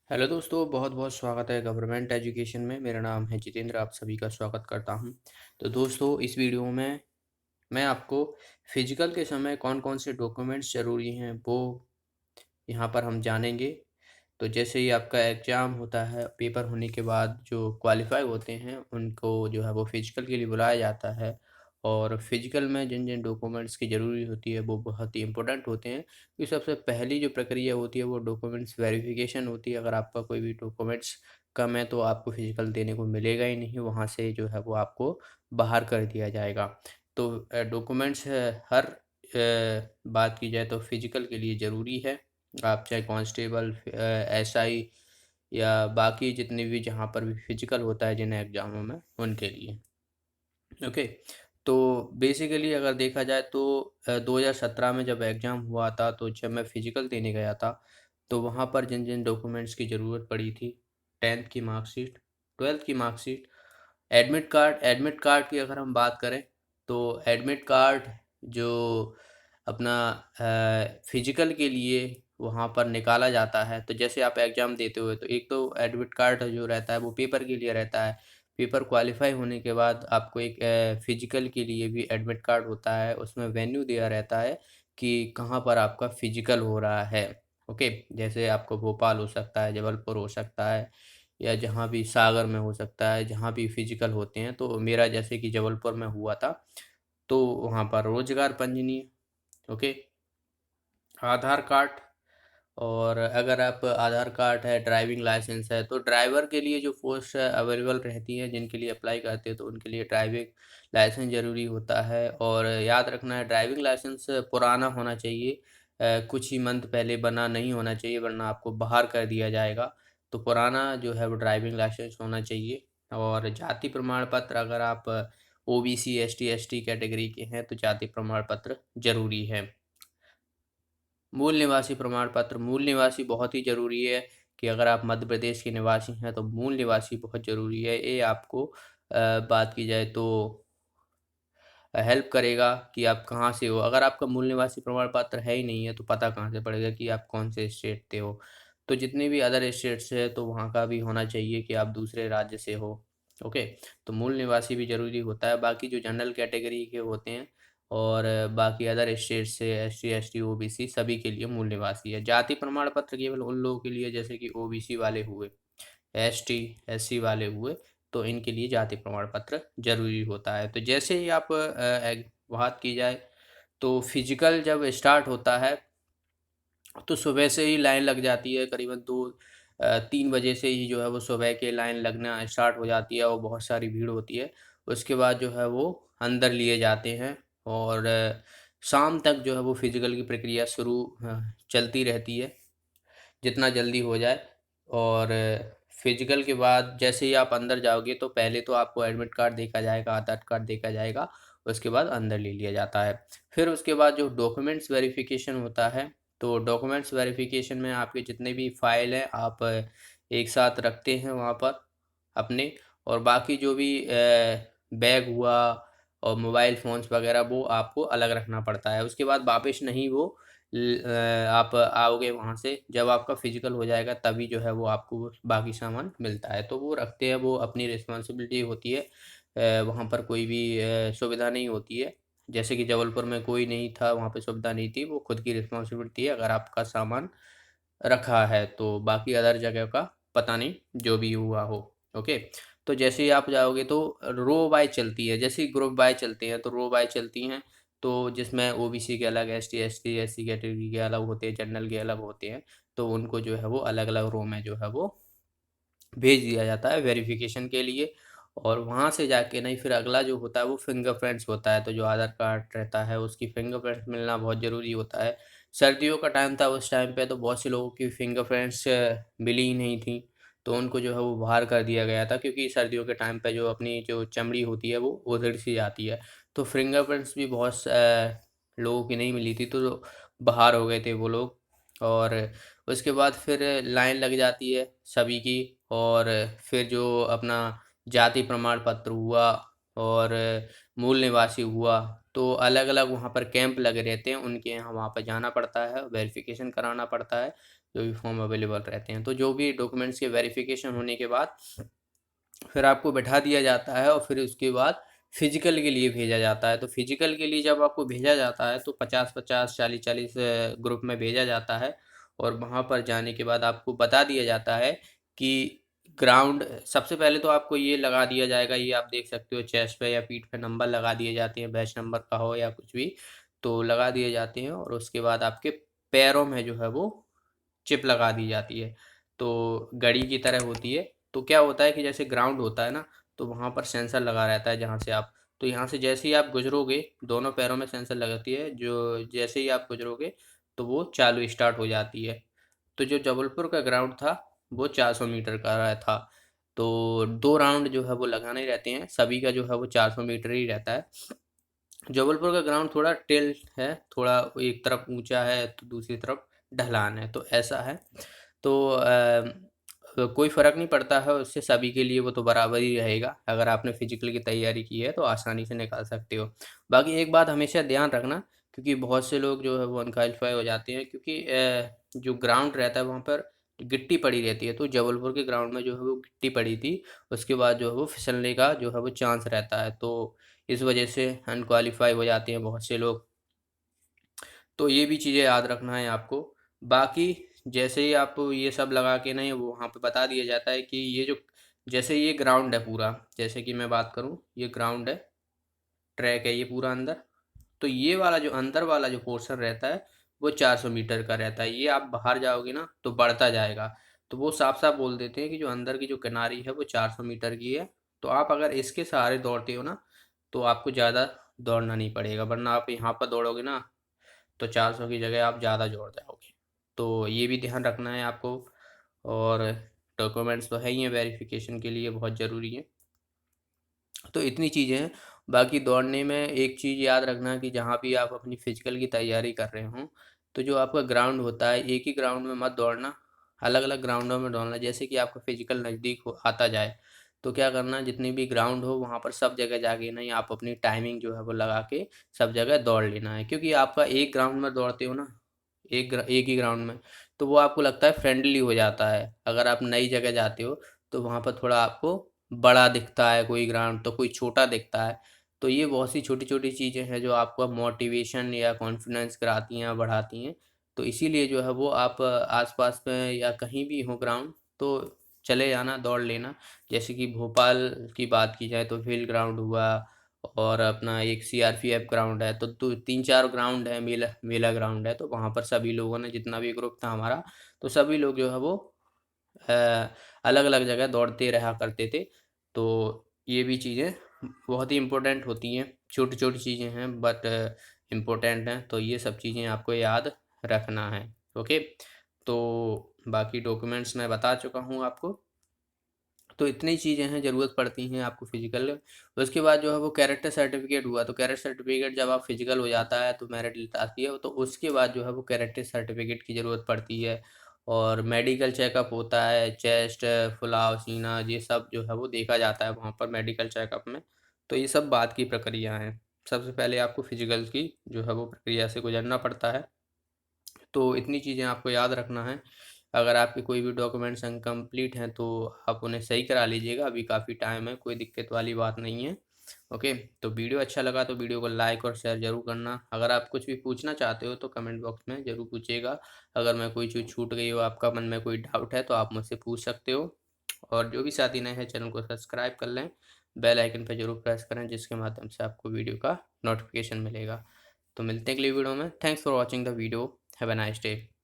Hello दोस्तों, बहुत बहुत स्वागत है गवर्नमेंट एजुकेशन में। मेरा नाम है जितेंद्र, आप सभी का स्वागत करता हूं। तो दोस्तों, इस वीडियो में मैं आपको फिजिकल के समय कौन कौन से डॉक्यूमेंट्स ज़रूरी हैं वो यहाँ पर हम जानेंगे। तो जैसे ही आपका एग्ज़ाम होता है, पेपर होने के बाद जो क्वालिफ़ाई होते हैं उनको जो है वो फ़िज़िकल के लिए बुलाया जाता है। और फ़िज़िकल में जिन-जिन डॉक्यूमेंट्स की ज़रूरी होती है वो बहुत ही इम्पोर्टेंट होते हैं। तो सबसे पहली जो प्रक्रिया होती है वो डॉक्यूमेंट्स वेरिफ़िकेशन होती है। अगर आपका कोई भी डॉक्यूमेंट्स कम है तो आपको फ़िज़िकल देने को मिलेगा ही नहीं, वहाँ से जो है वो आपको बाहर कर दिया जाएगा। तो डॉक्यूमेंट्स हर बात की जाए तो फ़िज़िकल के लिए ज़रूरी है। आप चाहे कांस्टेबल एसआई या बाकी जितने भी जहाँ पर भी फिजिकल होता है जिन एग्ज़ामों में उनके लिए। ओके। तो बेसिकली अगर देखा जाए तो 2017 में जब एग्ज़ाम हुआ था तो जब मैं फिजिकल देने गया था तो वहाँ पर जिन जिन डॉक्यूमेंट्स की ज़रूरत पड़ी थी, 10th की मार्कशीट, 12th की मार्कशीट, एडमिट कार्ड की अगर हम बात करें तो एडमिट कार्ड जो अपना फिजिकल के लिए वहाँ पर निकाला जाता है। तो जैसे आप एग्ज़ाम देते हुए तो एक तो एडमिट कार्ड जो रहता है वो पेपर के लिए रहता है। पेपर क्वालिफ़ाई होने के बाद आपको एक फिजिकल के लिए भी एडमिट कार्ड होता है, उसमें वेन्यू दिया रहता है कि कहाँ पर आपका फिजिकल हो रहा है। ओके, जैसे आपको भोपाल हो सकता है, जबलपुर हो सकता है या जहाँ भी सागर में हो सकता है, जहाँ भी फिजिकल होते हैं। तो मेरा जैसे कि जबलपुर में हुआ था, तो वहाँ पर रोज़गार पंजीनी, ओके, आधार कार्ड। और अगर आप आधार कार्ड है, ड्राइविंग लाइसेंस है, तो ड्राइवर के लिए जो पोस्ट अवेलेबल रहती हैं जिनके लिए अप्लाई करते हैं तो उनके लिए ड्राइविंग लाइसेंस ज़रूरी होता है। और याद रखना है ड्राइविंग लाइसेंस पुराना होना चाहिए, कुछ ही मंथ पहले बना नहीं होना चाहिए वरना आपको बाहर कर दिया जाएगा। तो पुराना जो है वो ड्राइविंग लाइसेंस होना चाहिए। और जाति प्रमाण पत्र, अगर आप ओबीसी एसटी एसटी कैटेगरी के हैं तो जाति प्रमाण पत्र ज़रूरी है। मूल निवासी प्रमाण पत्र, मूल निवासी बहुत ही ज़रूरी है कि अगर आप मध्य प्रदेश के निवासी हैं तो मूल निवासी बहुत ज़रूरी है। ये आपको बात की जाए तो हेल्प करेगा कि आप कहाँ से हो। अगर आपका मूल निवासी प्रमाण पत्र है ही नहीं है तो पता कहाँ से पड़ेगा कि आप कौन से स्टेट से हो। तो जितने भी अदर स्टेट्स है तो वहाँ का भी होना चाहिए कि आप दूसरे राज्य से हो। ओके, तो मूल निवासी भी ज़रूरी होता है। बाकी जो जनरल कैटेगरी के होते हैं और बाकी अदर स्टेट से एससी एसटी ओबीसी सभी के लिए मूल निवासी है। जाति प्रमाण पत्र केवल उन लोगों के लिए जैसे कि ओबीसी वाले हुए, एसटी, एससी वाले हुए, तो इनके लिए जाति प्रमाण पत्र ज़रूरी होता है। तो जैसे ही आप बात की जाए तो फिजिकल जब स्टार्ट होता है तो सुबह से ही लाइन लग जाती है, करीबन 3 बजे से ही जो है वो सुबह के लाइन लगना स्टार्ट हो जाती है और बहुत सारी भीड़ होती है। उसके बाद जो है वो अंदर लिए जाते हैं और शाम तक जो है वो फिजिकल की प्रक्रिया चलती रहती है, जितना जल्दी हो जाए। और फिजिकल के बाद जैसे ही आप अंदर जाओगे तो पहले तो आपको एडमिट कार्ड देखा जाएगा, आधार कार्ड देखा जाएगा, उसके बाद अंदर ले लिया जाता है। फिर उसके बाद जो डॉक्यूमेंट्स वेरिफिकेशन होता है, तो डॉक्यूमेंट्स वेरिफिकेशन में आपके जितने भी फाइल हैं आप एक साथ रखते हैं वहाँ पर अपने। और बाकी जो भी बैग हुआ और मोबाइल फ़ोन्स वगैरह वो आपको अलग रखना पड़ता है। उसके बाद वापस नहीं वो आप आओगे वहाँ से, जब आपका फिजिकल हो जाएगा तभी जो है वो आपको वो बाकी सामान मिलता है। तो वो रखते हैं, वो अपनी रिस्पॉन्सिबिलिटी होती है। वहाँ पर कोई भी सुविधा नहीं होती है। जैसे कि जबलपुर में कोई नहीं था, वहाँ पे सुविधा नहीं थी, वो खुद की रिस्पॉन्सिबिलिटी है अगर आपका सामान रखा है। तो बाकी अदर जगह का पता नहीं, जो भी हुआ हो। ओके, तो जैसे ही आप जाओगे तो रो बाय चलती है, जैसे ही ग्रुप बाय चलते हैं तो रो बाय चलती हैं। तो जिसमें ओबीसी के अलग, एसटी एसटी एससी कैटेगरी के अलग होते हैं, जनरल के अलग होते हैं। तो उनको जो है वो अलग अलग रो में जो है वो भेज दिया जाता है वेरिफिकेशन के लिए। और वहाँ से जाके नहीं, फिर अगला जो होता है वो फिंगरप्रिंट्स होता है। तो जो आधार कार्ड रहता है उसकी फिंगरप्रिंट्स मिलना बहुत ज़रूरी होता है। सर्दियों का टाइम था, उस टाइम पे तो बहुत से लोगों की फिंगरप्रिंट्स मिली ही नहीं थी, तो उनको जो है वो बाहर कर दिया गया था, क्योंकि सर्दियों के टाइम पे जो अपनी जो चमड़ी होती है वो उधड़ सी जाती है। तो फिंगरप्रिंट्स भी लोगों की नहीं मिली थी, तो बाहर हो गए थे वो लोग। और उसके बाद फिर लाइन लग जाती है सभी की। और फिर जो अपना जाति प्रमाण पत्र हुआ और मूल निवासी हुआ, तो अलग-अलग वहाँ पर कैंप लगे रहते हैं, उनके यहाँ वहाँ पर जाना पड़ता है, वेरिफ़िकेशन कराना पड़ता है, जो भी फॉर्म अवेलेबल रहते हैं। तो जो भी डॉक्यूमेंट्स के वेरिफ़िकेशन होने के बाद फिर आपको बैठा दिया जाता है और फिर उसके बाद फिजिकल के लिए भेजा जाता है। तो फिजिकल के लिए जब आपको भेजा जाता है तो 50-50, 40-40 ग्रुप में भेजा जाता है और वहाँ पर जाने के बाद आपको बता दिया जाता है कि ग्राउंड सबसे पहले तो आपको ये लगा दिया जाएगा, ये आप देख सकते हो चेस्ट पे या पीठ पे नंबर लगा दिए जाते हैं, बैच नंबर का हो या कुछ भी, तो लगा दिए जाते हैं और उसके बाद आपके पैरों में जो है वो चिप लगा दी जाती है। तो घड़ी की तरह होती है। तो क्या होता है कि जैसे ग्राउंड होता है ना, तो वहाँ पर सेंसर लगा रहता है जहाँ से आप, तो यहाँ से जैसे ही आप गुज़रोगे, दोनों पैरों में सेंसर लगाती है, जो जैसे ही आप गुज़रोगे, तो वो चालू स्टार्ट हो जाती है। तो जो जबलपुर का ग्राउंड था, वो 400 मीटर का था। तो 2 राउंड जो है वो लगाने रहते हैं, सभी का जो है वो 400 मीटर ही रहता है। जबलपुर का ग्राउंड थोड़ा टिल्ट है, थोड़ा एक तरफ ऊंचा है तो दूसरी तरफ ढलान है, तो ऐसा है। तो कोई फ़र्क नहीं पड़ता है उससे, सभी के लिए वो तो बराबर ही रहेगा। अगर आपने फिजिकल की तैयारी की है तो आसानी से निकाल सकते हो। बाकी एक बात हमेशा ध्यान रखना, क्योंकि बहुत से लोग जो है वो अनक्वालिफाई हो जाते हैं, क्योंकि जो ग्राउंड रहता है वहाँ पर गिट्टी पड़ी रहती है। तो जबलपुर के ग्राउंड में जो है वो गिट्टी पड़ी थी, उसके बाद जो है वो फिसलने का जो है वो चांस रहता है, तो इस वजह से अनक्वालिफाई हो जाते हैं बहुत से लोग। तो ये भी चीज़ें याद रखना है आपको। बाकी जैसे ही आप ये सब लगा के नहीं, वो वहाँ पे बता दिया जाता है कि ये जो, जैसे ये ग्राउंड है पूरा, जैसे कि मैं बात करूँ, ये ग्राउंड है, ट्रैक है ये पूरा अंदर, तो ये वाला जो अंदर वाला जो पोर्शन रहता है वो 400 मीटर का रहता है। ये आप बाहर जाओगे ना तो बढ़ता जाएगा। तो वो साफ साफ बोल देते हैं कि जो अंदर की जो किनारी है वो 400 मीटर की है। तो आप अगर इसके सहारे दौड़ते हो ना, तो आपको ज़्यादा दौड़ना नहीं पड़ेगा, वरना आप यहाँ पर दौड़ोगे ना तो 400 की जगह आप ज़्यादा जोड़ जाओगे। तो ये भी ध्यान रखना है आपको। और डॉक्यूमेंट्स तो है ही हैं वेरिफिकेशन के लिए, बहुत ज़रूरी है। तो इतनी चीज़ें हैं। बाकी दौड़ने में एक चीज़ याद रखना कि जहाँ भी आप अपनी फ़िज़िकल की तैयारी कर रहे हों, तो जो आपका ग्राउंड होता है, एक ही ग्राउंड में मत दौड़ना, अलग-अलग ग्राउंडों में दौड़ना। जैसे कि आपका फ़िज़िकल नज़दीक हो आता जाए, तो क्या करना, जितनी भी ग्राउंड हो वहाँ पर सब जगह जाके नहीं, आप अपनी टाइमिंग जो है वो लगा के सब जगह दौड़ लेना है। क्योंकि आपका एक ग्राउंड में दौड़ते हो ना, एक ही ग्राउंड में, तो वो आपको लगता है फ्रेंडली हो जाता है। अगर आप नई जगह जाते हो, तो वहाँ पर थोड़ा आपको बड़ा दिखता है कोई ग्राउंड, तो कोई छोटा दिखता है। तो ये बहुत सी छोटी-छोटी चीज़ें हैं जो आपका मोटिवेशन या कॉन्फिडेंस कराती हैं, बढ़ाती हैं। तो इसीलिए जो है वो आप आस-पास में या कहीं भी हो ग्राउंड, तो चले जाना, दौड़ लेना। जैसे कि भोपाल की बात की जाए तो व्हील ग्राउंड हुआ, और अपना एक सीआरपीएफ ग्राउंड है, तो 3-4 ग्राउंड है, मेला मेला ग्राउंड है, तो वहाँ पर सभी लोगों ने, जितना भी ग्रुप था हमारा, तो सभी लोग जो है वो अलग-अलग जगह दौड़ते रहा करते थे। तो ये भी चीज़ें बहुत ही इम्पोर्टेंट होती हैं, छोटी-छोटी चीज़ें हैं बट इम्पोर्टेंट हैं, तो ये सब चीज़ें आपको याद रखना है। ओके? तो बाकी डॉक्यूमेंट्स मैं बता चुका हूँ आपको। तो इतनी चीज़ें हैं, ज़रूरत पड़ती हैं आपको फिजिकल। उसके बाद जो है वो कैरेक्टर सर्टिफिकेट हुआ, तो कैरेक्टर सर्टिफिकेट जब आप फिजिकल हो जाता है तो मेरिट लिस्ट आती है, तो उसके बाद जो है वो कैरेक्टर सर्टिफिकेट की ज़रूरत पड़ती है। और मेडिकल चेकअप होता है, चेस्ट, फुलाव, सीना, ये सब जो है वो देखा जाता है वहाँ पर मेडिकल चेकअप में। तो ये सब बात की प्रक्रिया हैं। सबसे पहले आपको फिजिकल की जो है वो प्रक्रिया से गुजरना पड़ता है। तो इतनी चीज़ें आपको याद रखना है। अगर आपके कोई भी डॉक्यूमेंट्स इनकम्प्लीट हैं तो आप उन्हें सही करा लीजिएगा, अभी काफ़ी टाइम है, कोई दिक्कत वाली बात नहीं है। ओके, तो वीडियो अच्छा लगा तो वीडियो को लाइक और शेयर ज़रूर करना। अगर आप कुछ भी पूछना चाहते हो तो कमेंट बॉक्स में ज़रूर पूछिएगा। अगर मैं कोई चीज़ छूट गई हो, आपका मन में कोई डाउट है, तो आप मुझसे पूछ सकते हो। और जो भी साथी नए हैं, चैनल को सब्सक्राइब कर लें, बेल आइकन पर ज़रूर प्रेस करें, जिसके माध्यम से आपको वीडियो का नोटिफिकेशन मिलेगा। तो मिलते हैं अगली वीडियो में। Thanks for watching the video. Have a nice day.